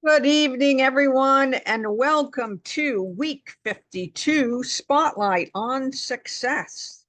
Good evening, everyone, and welcome to week 52 Spotlight on Success.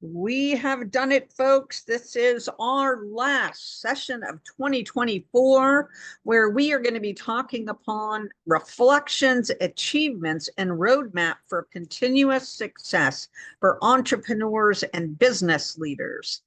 We have done it, folks. This is our last session of 2024, where we are going to be talking upon reflections, achievements, and roadmap for continuous success for entrepreneurs and business leaders.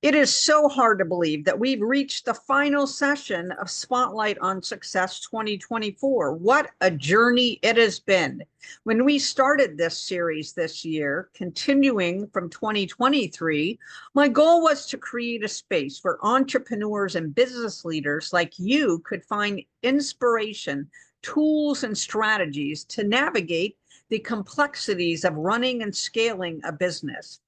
It is so hard to believe that we've reached the final session of Spotlight on Success 2024. What a journey it has been. When we started this series this year, continuing from 2023, my goal was to create a space where entrepreneurs and business leaders like you could find inspiration, tools, and strategies to navigate the complexities of running and scaling a business.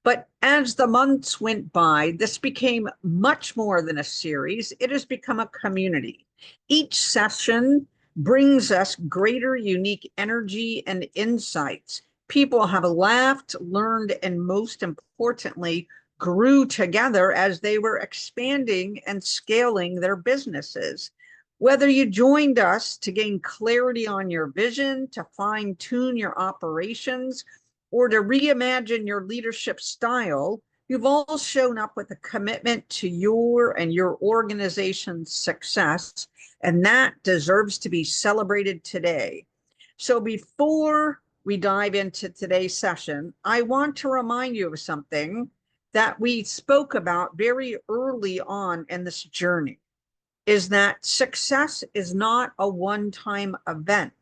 But as the months went by, this became much more than a series. It has become a community. Each session brings us greater unique energy and insights. People have laughed, learned, and most importantly, grew together as they were expanding and scaling their businesses. Whether you joined us to gain clarity on your vision, to fine tune your operations, or to reimagine your leadership style, you've all shown up with a commitment to your and your organization's success, and that deserves to be celebrated today. So before we dive into today's session, I want to remind you of something that we spoke about very early on in this journey, is that success is not a one-time event.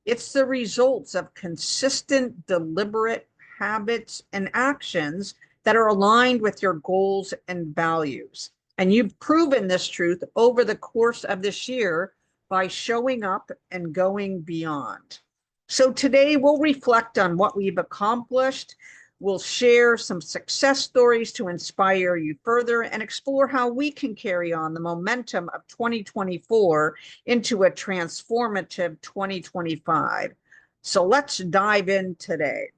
It's the results of consistent, deliberate habits and actions that are aligned with your goals and values. And you've proven this truth over the course of this year by showing up and going beyond. So today we'll reflect on what we've accomplished. We'll share some success stories to inspire you further and explore how we can carry on the momentum of 2024 into a transformative 2025. So let's dive in today.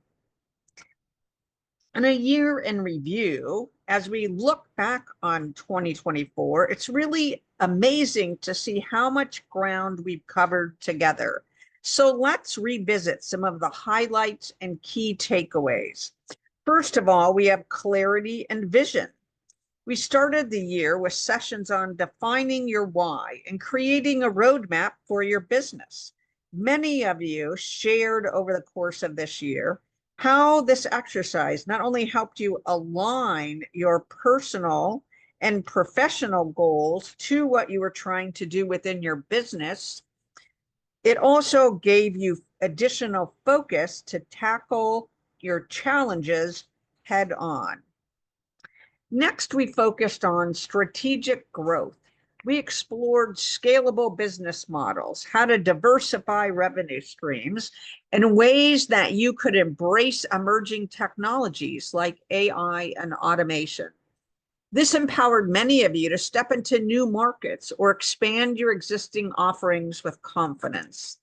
In a year in review, as we look back on 2024, it's really amazing to see how much ground we've covered together. So let's revisit some of the highlights and key takeaways. First of all, we have clarity and vision. We started the year with sessions on defining your why and creating a roadmap for your business. Many of you shared over the course of this year how this exercise not only helped you align your personal and professional goals to what you were trying to do within your business, it also gave you additional focus to tackle your challenges head on. Next, we focused on strategic growth. We explored scalable business models, how to diversify revenue streams, and ways that you could embrace emerging technologies like AI and automation. This empowered many of you to step into new markets or expand your existing offerings with confidence.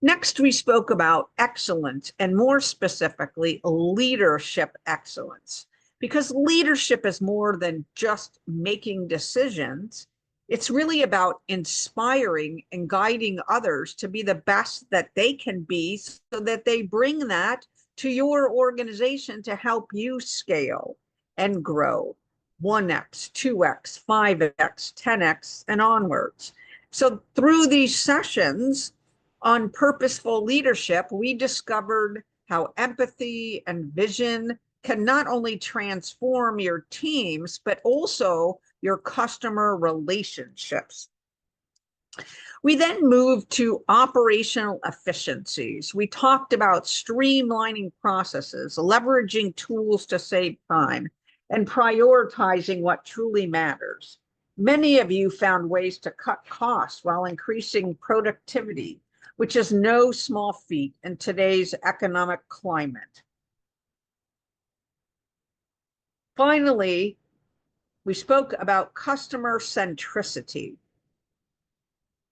Next, we spoke about excellence, and more specifically, leadership excellence. Because leadership is more than just making decisions. It's really about inspiring and guiding others to be the best that they can be so that they bring that to your organization to help you scale and grow 1x, 2x, 5x, 10x, and onwards. So through these sessions on purposeful leadership, we discovered how empathy and vision can not only transform your teams, but also your customer relationships. We then moved to operational efficiencies. We talked about streamlining processes, leveraging tools to save time, and prioritizing what truly matters. Many of you found ways to cut costs while increasing productivity, which is no small feat in today's economic climate. Finally, we spoke about customer centricity,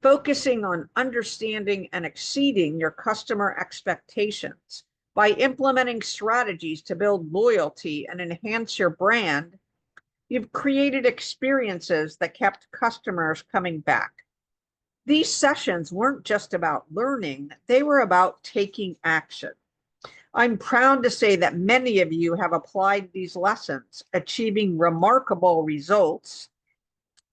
focusing on understanding and exceeding your customer expectations. By implementing strategies to build loyalty and enhance your brand, you've created experiences that kept customers coming back. These sessions weren't just about learning, they were about taking action. I'm proud to say that many of you have applied these lessons, achieving remarkable results,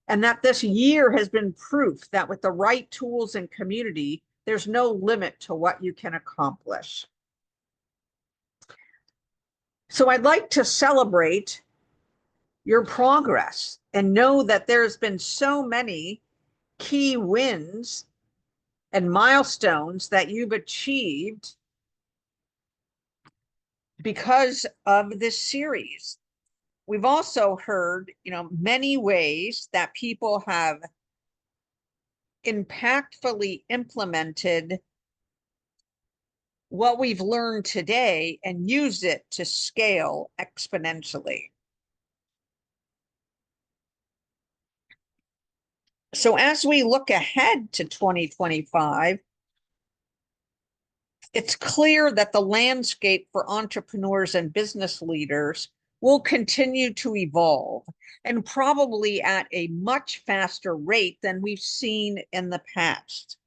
and that this year has been proof that with the right tools and community, there's no limit to what you can accomplish. So I'd like to celebrate your progress and know that there's been so many key wins and milestones that you've achieved because of this series. We've also heard, many ways that people have impactfully implemented what we've learned today and used it to scale exponentially. So as we look ahead to 2025, it's clear that the landscape for entrepreneurs and business leaders will continue to evolve, and probably at a much faster rate than we've seen in the past.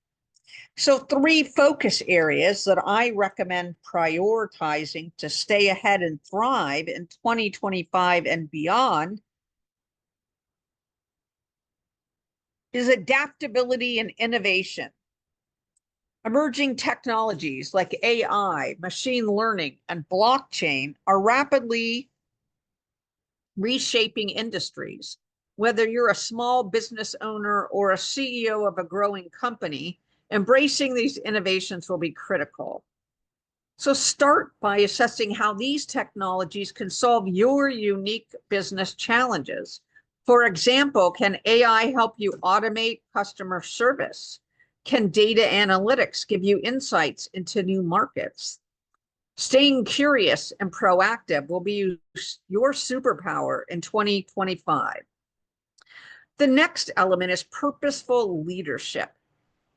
So 3 focus areas that I recommend prioritizing to stay ahead and thrive in 2025 and beyond is adaptability and innovation. Emerging technologies like AI, machine learning, and blockchain are rapidly reshaping industries. Whether you're a small business owner or a CEO of a growing company, embracing these innovations will be critical. So start by assessing how these technologies can solve your unique business challenges. For example, can AI help you automate customer service? Can data analytics give you insights into new markets? Staying curious and proactive will be your superpower in 2025. The next element is purposeful leadership.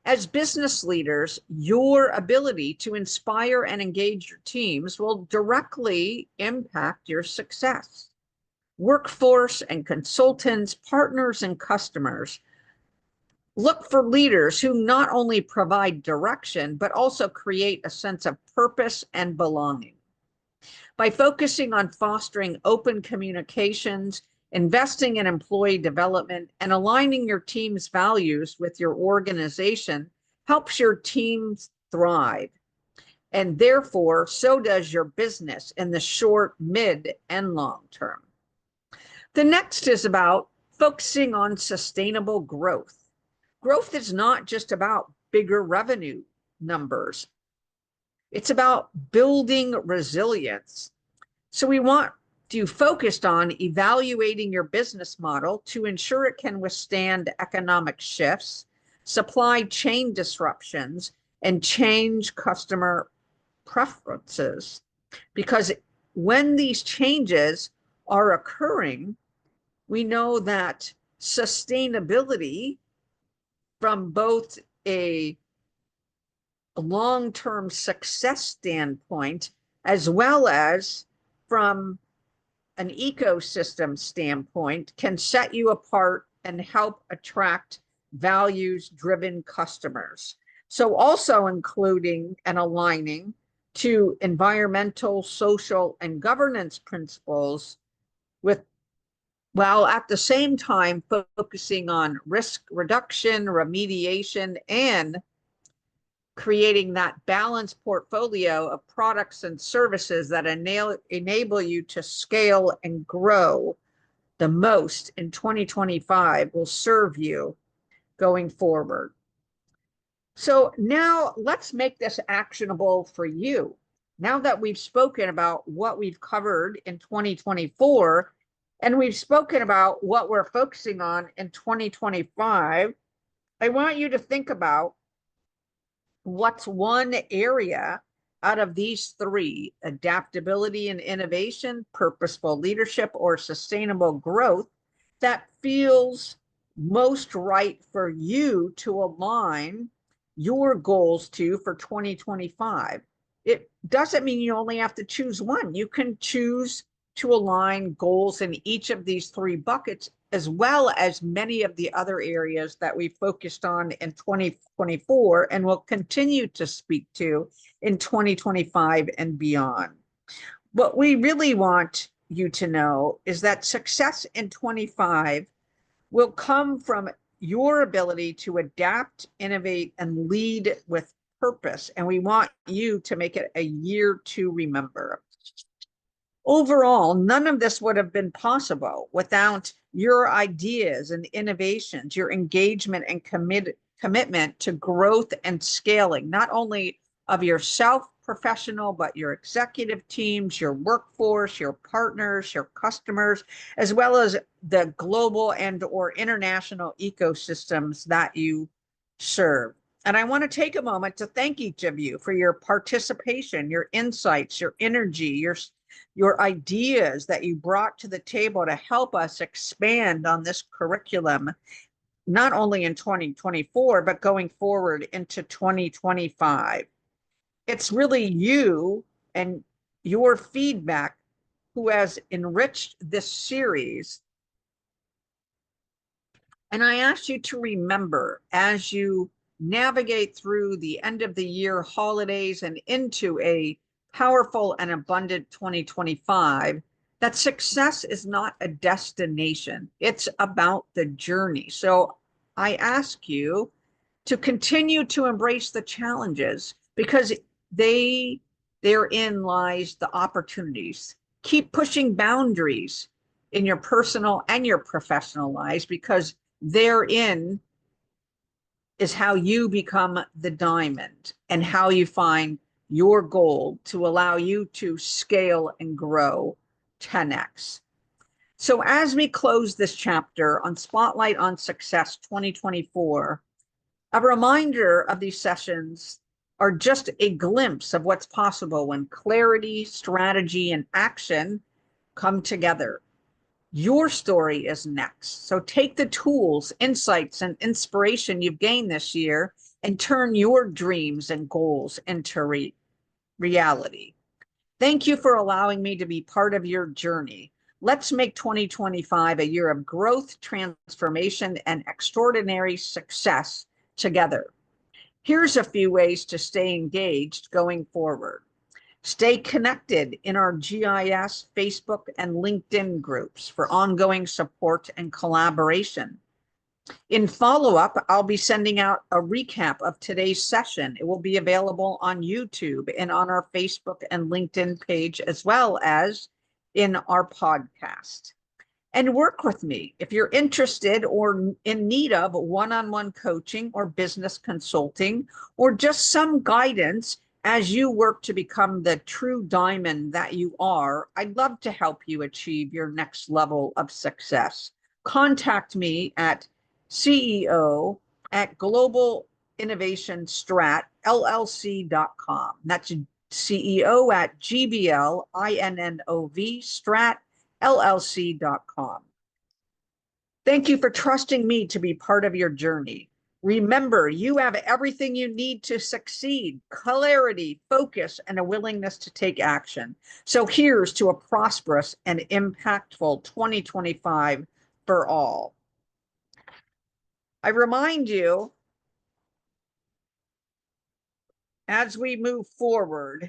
As business leaders, your ability to inspire and engage your teams will directly impact your success. Workforce and consultants, partners and customers look for leaders who not only provide direction, but also create a sense of purpose and belonging. By focusing on fostering open communications, investing in employee development, and aligning your team's values with your organization helps your teams thrive. And therefore, so does your business in the short, mid, and long term. The next is about focusing on sustainable growth. Growth is not just about bigger revenue numbers. It's about building resilience. So we want you focused on evaluating your business model to ensure it can withstand economic shifts, supply chain disruptions, and change customer preferences. Because when these changes are occurring, we know that sustainability from both a long-term success standpoint, as well as from an ecosystem standpoint, can set you apart and help attract values-driven customers. So also including and aligning to environmental, social, and governance principles while at the same time focusing on risk reduction, remediation, and creating that balanced portfolio of products and services that enable you to scale and grow the most in 2025 will serve you going forward. So now let's make this actionable for you. Now that we've spoken about what we've covered in 2024, and we've spoken about what we're focusing on in 2025, I want you to think about what's one area out of these 3, adaptability and innovation, purposeful leadership, or sustainable growth, that feels most right for you to align your goals to for 2025. It doesn't mean you only have to choose one. You can choose to align goals in each of these three buckets, as well as many of the other areas that we focused on in 2024 and will continue to speak to in 2025 and beyond. What we really want you to know is that success in 25 will come from your ability to adapt, innovate, and lead with purpose. And we want you to make it a year to remember. Overall, none of this would have been possible without your ideas and innovations, your engagement and commitment to growth and scaling, not only of yourself, professional, but your executive teams, your workforce, your partners, your customers, as well as the global and or international ecosystems that you serve. And I want to take a moment to thank each of you for your participation, your insights, your energy, your ideas that you brought to the table to help us expand on this curriculum, not only in 2024, but going forward into 2025. It's really you and your feedback who has enriched this series. And I ask you to remember, as you navigate through the end of the year holidays and into a powerful and abundant 2025, that success is not a destination. It's about the journey. So I ask you to continue to embrace the challenges, because therein lies the opportunities. Keep pushing boundaries in your personal and your professional lives, because therein is how you become the diamond and how you find your goal to allow you to scale and grow 10x. So as we close this chapter on Spotlight on Success 2024, a reminder of these sessions are just a glimpse of what's possible when clarity, strategy, and action come together. Your story is next. So take the tools, insights, and inspiration you've gained this year and turn your dreams and goals into reality. Thank you for allowing me to be part of your journey. Let's make 2025 a year of growth, transformation, and extraordinary success together. Here's a few ways to stay engaged going forward. Stay connected in our GIS, Facebook, and LinkedIn groups for ongoing support and collaboration. In follow-up, I'll be sending out a recap of today's session. It will be available on YouTube and on our Facebook and LinkedIn page, as well as in our podcast. And work with me if you're interested or in need of one-on-one coaching or business consulting, or just some guidance as you work to become the true diamond that you are. I'd love to help you achieve your next level of success. Contact me at CEO at globalinnovationstratllc.com. That's CEO at GBLINNOV-strat-LLC.com. Thank you for trusting me to be part of your journey. Remember, you have everything you need to succeed: clarity, focus, and a willingness to take action. So here's to a prosperous and impactful 2025 for all. I remind you, as we move forward,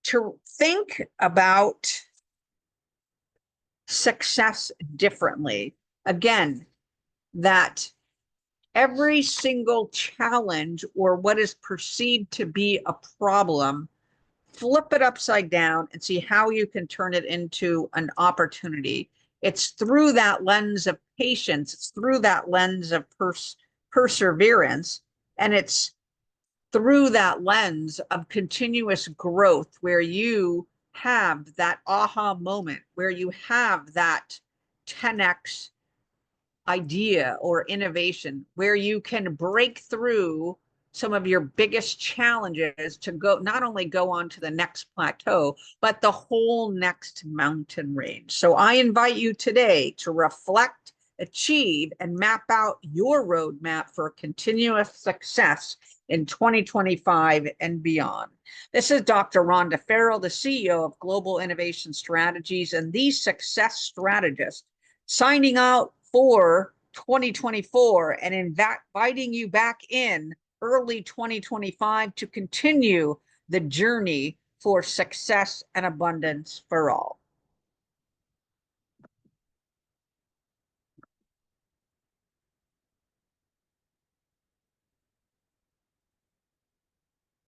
to think about success differently. Again, that every single challenge or what is perceived to be a problem, flip it upside down and see how you can turn it into an opportunity. It's through that lens of patience, it's through that lens of perseverance, and it's through that lens of continuous growth where you have that aha moment, where you have that 10x idea or innovation, where you can break through some of your biggest challenges to go, not only go on to the next plateau, but the whole next mountain range. So I invite you today to reflect, achieve, and map out your roadmap for continuous success in 2025 and beyond. This is Dr. Rhonda Farrell, the CEO of Global Innovation Strategies and the Success Strategist, signing out for 2024 and inviting you back in early 2025 to continue the journey for success and abundance for all.